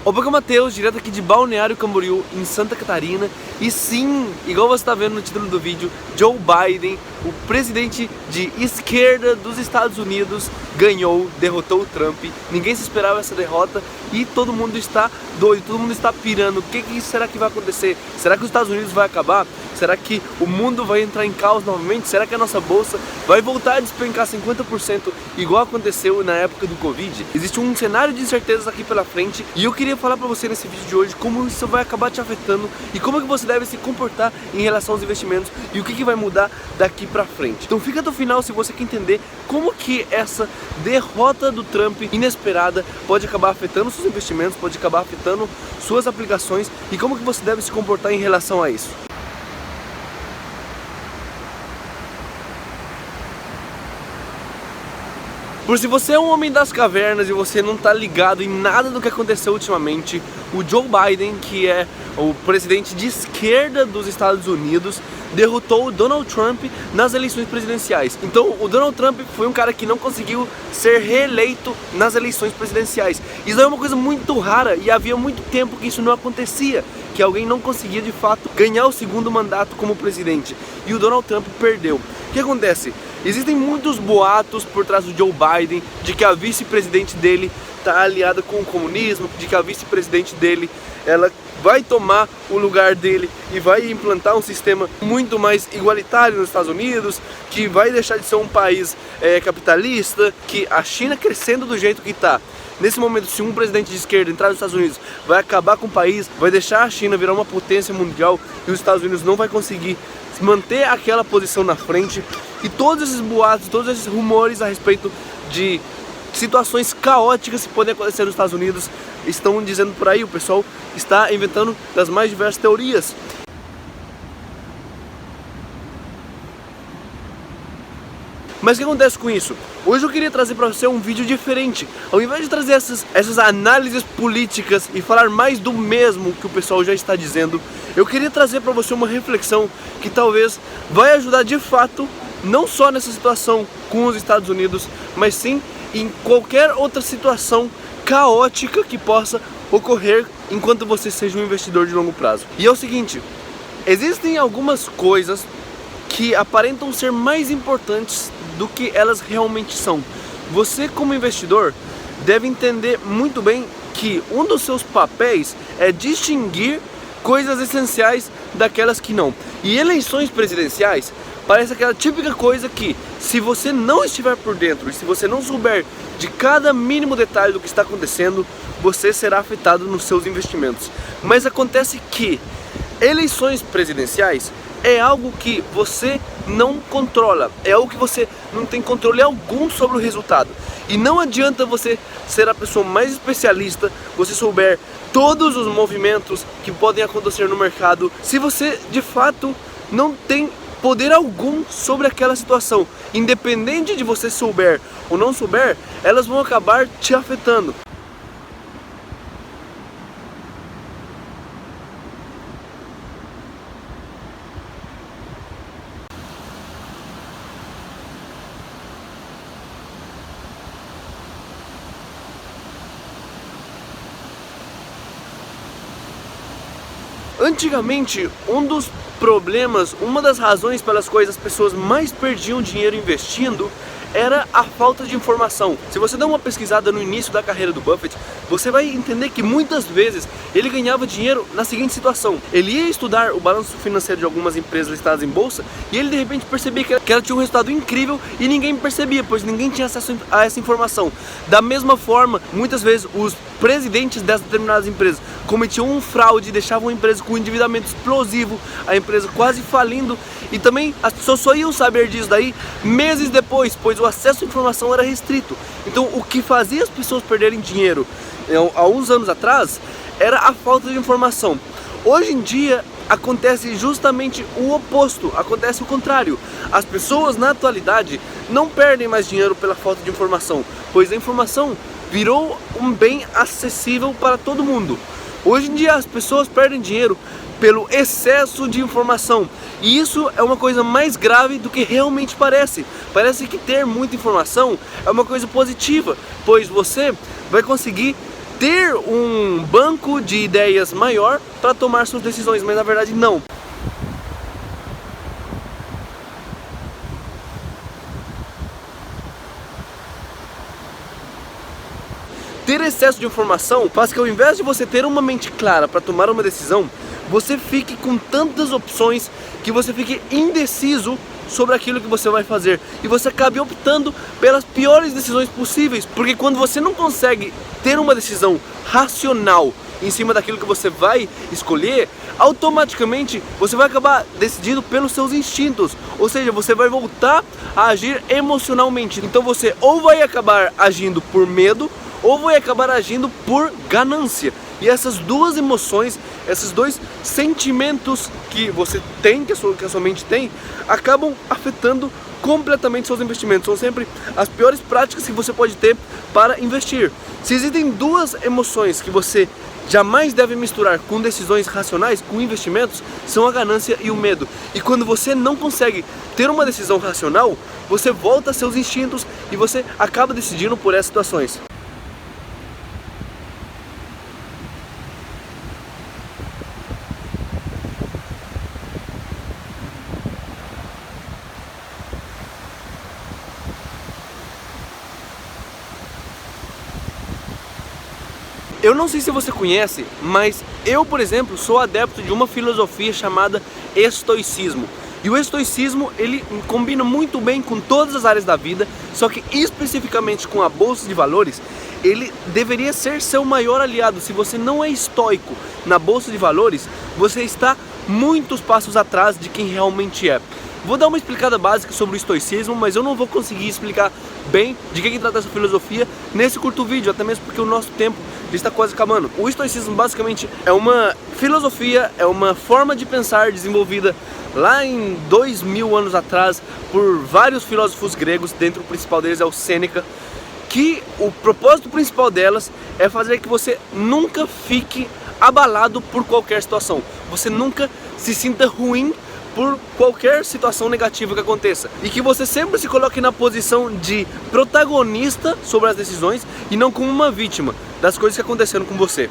Opa, que é o Matheus, direto aqui de Balneário Camboriú, em Santa Catarina. E sim, igual você está vendo no título do vídeo, Joe Biden, o presidente de esquerda dos Estados Unidos, ganhou, derrotou o Trump. Ninguém se esperava essa derrota e todo mundo está doido, todo mundo está pirando. O que será que vai acontecer? Será que os Estados Unidos vai acabar? Será que o mundo vai entrar em caos novamente? Será que a nossa bolsa vai voltar a despencar 50% igual aconteceu na época do Covid? Existe um cenário de incertezas aqui pela frente e eu queria falar pra você nesse vídeo de hoje como isso vai acabar te afetando e como é que você deve se comportar em relação aos investimentos e o que vai mudar daqui pra frente. Então fica até o final se você quer entender como que essa derrota do Trump inesperada pode acabar afetando seus investimentos, pode acabar afetando suas aplicações e como que você deve se comportar em relação a isso. Por se você é um homem das cavernas e você não tá ligado em nada do que aconteceu ultimamente, o Joe Biden, que é o presidente de esquerda dos Estados Unidos, derrotou o Donald Trump nas eleições presidenciais. Então o Donald Trump foi um cara que não conseguiu ser reeleito nas eleições presidenciais. Isso é uma coisa muito rara e havia muito tempo que isso não acontecia, que alguém não conseguia de fato ganhar o segundo mandato como presidente. E o Donald Trump perdeu. O que acontece? Existem muitos boatos por trás do Joe Biden de que a vice-presidente dele está aliada com o comunismo, de que a vice-presidente dele ela vai tomar o lugar dele e vai implantar um sistema muito mais igualitário nos Estados Unidos, que vai deixar de ser um país capitalista, que a China crescendo do jeito que está. Nesse momento, se um presidente de esquerda entrar nos Estados Unidos, vai acabar com o país, vai deixar a China virar uma potência mundial e os Estados Unidos não vai conseguir manter aquela posição na frente. E todos esses boatos, todos esses rumores a respeito de situações caóticas que podem acontecer nos Estados Unidos estão dizendo por aí, o pessoal está inventando das mais diversas teorias. Mas o que acontece com isso? Hoje eu queria trazer para você um vídeo diferente. Ao invés de trazer essas análises políticas e falar mais do mesmo que o pessoal já está dizendo, eu queria trazer para você uma reflexão que talvez vai ajudar de fato, não só nessa situação com os Estados Unidos, mas sim em qualquer outra situação caótica que possa ocorrer enquanto você seja um investidor de longo prazo. E é o seguinte, existem algumas coisas que aparentam ser mais importantes do que elas realmente são. Você, como investidor, deve entender muito bem que um dos seus papéis é distinguir coisas essenciais daquelas que não. E eleições presidenciais parece aquela típica coisa que, se você não estiver por dentro e se você não souber de cada mínimo detalhe do que está acontecendo, você será afetado nos seus investimentos. Mas acontece que eleições presidenciais é algo que você não controla, é algo que você não tem controle algum sobre o resultado. E não adianta você ser a pessoa mais especialista, você souber todos os movimentos que podem acontecer no mercado, se você de fato não tem poder algum sobre aquela situação. Independente de você souber ou não souber, elas vão acabar te afetando. Antigamente, um dos problemas, uma das razões pelas quais as pessoas mais perdiam dinheiro investindo era a falta de informação. Se você dá uma pesquisada no início da carreira do Buffett, você vai entender que muitas vezes ele ganhava dinheiro na seguinte situação: ele ia estudar o balanço financeiro de algumas empresas listadas em bolsa e ele de repente percebia que ela tinha um resultado incrível e ninguém percebia, pois ninguém tinha acesso a essa informação. Da mesma forma, muitas vezes os presidentes dessas determinadas empresas cometiam um fraude, deixavam a empresa com um endividamento explosivo, a empresa quase falindo, e também as pessoas só iam saber disso daí meses depois, pois o acesso à informação era restrito. Então o que fazia as pessoas perderem dinheiro há uns anos atrás era a falta de informação. Hoje em dia acontece justamente o oposto, acontece o contrário. As pessoas na atualidade não perdem mais dinheiro pela falta de informação, pois a informação virou um bem acessível para todo mundo. Hoje em dia as pessoas perdem dinheiro pelo excesso de informação, e isso é uma coisa mais grave do que realmente parece. Parece que ter muita informação é uma coisa positiva, pois você vai conseguir ter um banco de ideias maior para tomar suas decisões, mas na verdade não. Ter excesso de informação faz que ao invés de você ter uma mente clara para tomar uma decisão, você fique com tantas opções que você fique indeciso sobre aquilo que você vai fazer e você acabe optando pelas piores decisões possíveis, porque quando você não consegue ter uma decisão racional em cima daquilo que você vai escolher, automaticamente você vai acabar decidindo pelos seus instintos, ou seja, você vai voltar a agir emocionalmente. Então você ou vai acabar agindo por medo ou vai acabar agindo por ganância. E essas duas emoções, esses dois sentimentos que você tem, que a sua mente tem, acabam afetando completamente seus investimentos. São sempre as piores práticas que você pode ter para investir. Se existem duas emoções que você jamais deve misturar com decisões racionais, com investimentos, são a ganância e o medo. E quando você não consegue ter uma decisão racional, você volta a seus instintos e você acaba decidindo por essas situações. Eu não sei se você conhece, mas eu, por exemplo, sou adepto de uma filosofia chamada estoicismo. E o estoicismo, ele combina muito bem com todas as áreas da vida, só que especificamente com a bolsa de valores, ele deveria ser seu maior aliado. Se você não é estoico na bolsa de valores, você está muitos passos atrás de quem realmente é. Vou dar uma explicada básica sobre o estoicismo, mas eu não vou conseguir explicar bem de que trata essa filosofia nesse curto vídeo, até mesmo porque o nosso tempo está quase acabando. O estoicismo basicamente é uma filosofia, é uma forma de pensar desenvolvida lá em 2000 anos atrás por vários filósofos gregos, dentro do principal deles é o Sêneca, que o propósito principal delas é fazer que você nunca fique abalado por qualquer situação, você nunca se sinta ruim por qualquer situação negativa que aconteça, e que você sempre se coloque na posição de protagonista sobre as decisões e não como uma vítima das coisas que aconteceram com você.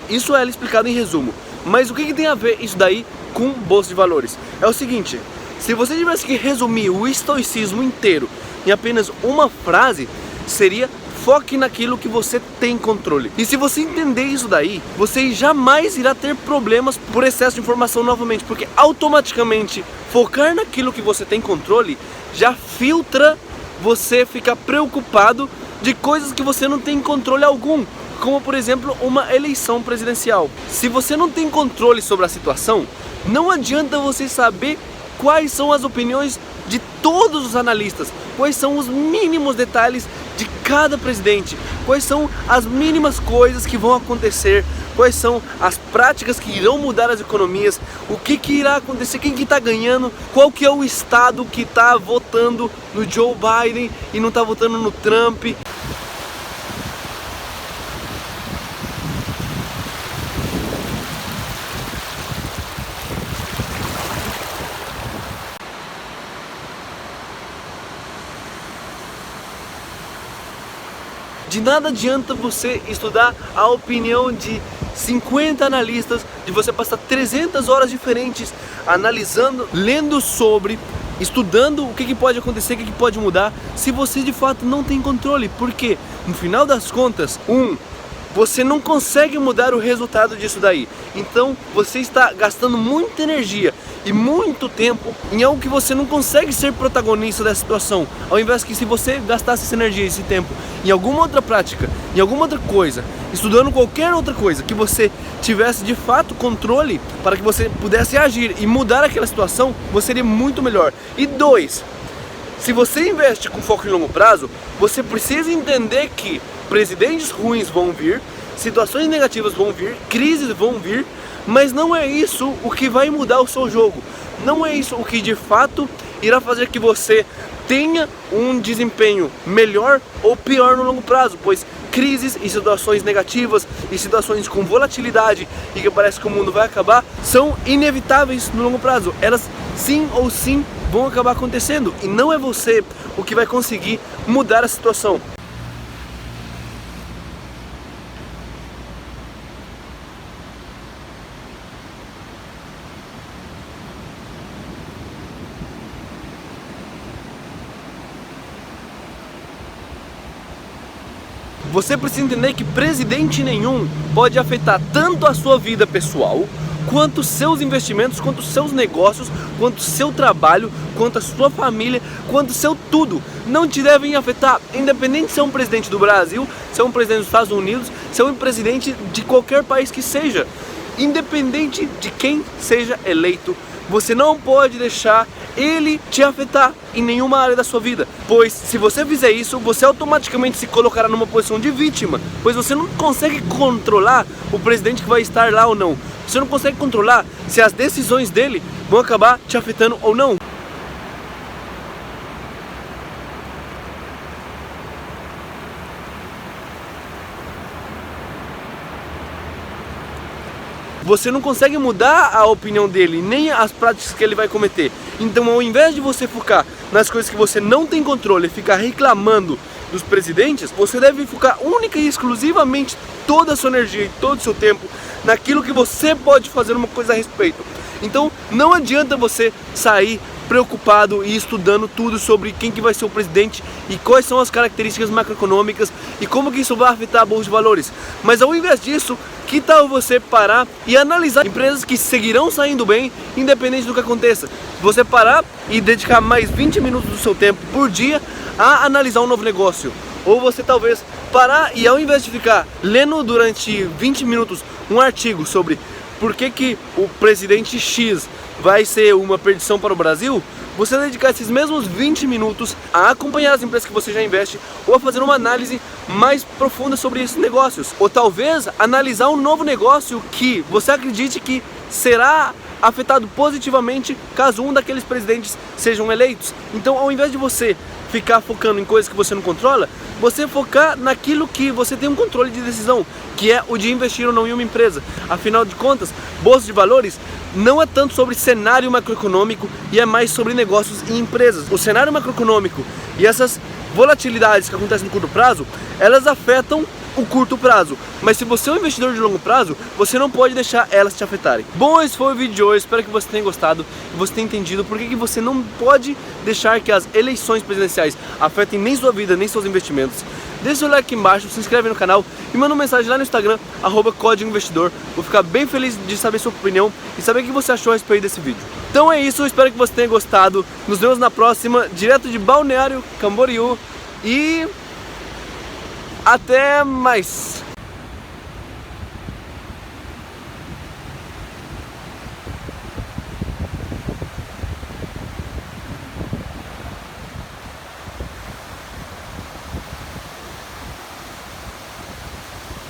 Isso é explicado em resumo, mas o que tem a ver isso daí com bolsa de valores? É o seguinte: se você tivesse que resumir o estoicismo inteiro em apenas uma frase, seria: foque naquilo que você tem controle. E se você entender isso daí, você jamais irá ter problemas por excesso de informação novamente, porque automaticamente focar naquilo que você tem controle já filtra você ficar preocupado de coisas que você não tem controle algum, como por exemplo uma eleição presidencial. Se você não tem controle sobre a situação, não adianta você saber quais são as opiniões de todos os analistas, quais são os mínimos detalhes de cada presidente, quais são as mínimas coisas que vão acontecer, quais são as práticas que irão mudar as economias, o que irá acontecer, quem que está ganhando, qual que é o estado que está votando no Joe Biden e não está votando no Trump. De nada adianta você estudar a opinião de 50 analistas, de você passar 300 horas diferentes analisando, lendo sobre, estudando o que pode acontecer, o que pode mudar, se você de fato não tem controle. Porque no final das contas, você não consegue mudar o resultado disso daí. Então você está gastando muita energia e muito tempo em algo que você não consegue ser protagonista dessa situação. Ao invés que, se você gastasse essa energia e esse tempo em alguma outra prática, em alguma outra coisa, estudando qualquer outra coisa, que você tivesse de fato controle para que você pudesse agir e mudar aquela situação, você seria muito melhor. E 2, se você investe com foco em longo prazo, você precisa entender que presidentes ruins vão vir, situações negativas vão vir, crises vão vir, mas não é isso o que vai mudar o seu jogo. Não é isso o que de fato irá fazer que você tenha um desempenho melhor ou pior no longo prazo, pois crises e situações negativas e situações com volatilidade e que parece que o mundo vai acabar são inevitáveis no longo prazo. Elas sim ou sim vão acabar acontecendo e não é você o que vai conseguir mudar a situação. Você precisa entender que presidente nenhum pode afetar tanto a sua vida pessoal, quanto seus investimentos, quanto seus negócios, quanto seu trabalho, quanto a sua família, quanto seu tudo. Não te devem afetar, independente se é um presidente do Brasil, se é um presidente dos Estados Unidos, se é um presidente de qualquer país que seja. Independente de quem seja eleito, você não pode deixar ele te afetar em nenhuma área da sua vida, pois se você fizer isso, você automaticamente se colocará numa posição de vítima, pois você não consegue controlar o presidente que vai estar lá ou não. Você não consegue controlar se as decisões dele vão acabar te afetando ou não. Você não consegue mudar a opinião dele, nem as práticas que ele vai cometer. Então, ao invés de você focar nas coisas que você não tem controle e ficar reclamando dos presidentes, você deve focar única e exclusivamente toda a sua energia e todo o seu tempo naquilo que você pode fazer uma coisa a respeito. Então, não adianta você sair preocupado e estudando tudo sobre quem que vai ser o presidente e quais são as características macroeconômicas e como que isso vai afetar a bolsa de valores. Mas ao invés disso, que tal você parar e analisar empresas que seguirão saindo bem, independente do que aconteça? Você parar e dedicar mais 20 minutos do seu tempo por dia a analisar um novo negócio. Ou você talvez parar e ao invés de ficar lendo durante 20 minutos um artigo sobre por que o presidente X vai ser uma perdição para o Brasil, você dedicar esses mesmos 20 minutos a acompanhar as empresas que você já investe ou a fazer uma análise mais profunda sobre esses negócios. Ou talvez analisar um novo negócio que você acredite que será afetado positivamente caso um daqueles presidentes sejam eleitos. Então, ao invés de você ficar focando em coisas que você não controla, você focar naquilo que você tem um controle de decisão, que é o de investir ou não em uma empresa. Afinal de contas, bolsa de valores não é tanto sobre cenário macroeconômico e é mais sobre negócios e empresas. O cenário macroeconômico e essas volatilidades que acontecem no curto prazo, elas afetam o curto prazo, mas se você é um investidor de longo prazo, você não pode deixar elas te afetarem. Bom, esse foi o vídeo de hoje, espero que você tenha gostado e você tenha entendido por que você não pode deixar que as eleições presidenciais afetem nem sua vida, nem seus investimentos. Deixa o like aqui embaixo, se inscreve no canal e manda uma mensagem lá no Instagram, @códigoinvestidor. Vou ficar bem feliz de saber sua opinião e saber o que você achou a respeito desse vídeo. Então é isso, espero que você tenha gostado. Nos vemos na próxima, direto de Balneário Camboriú e até mais!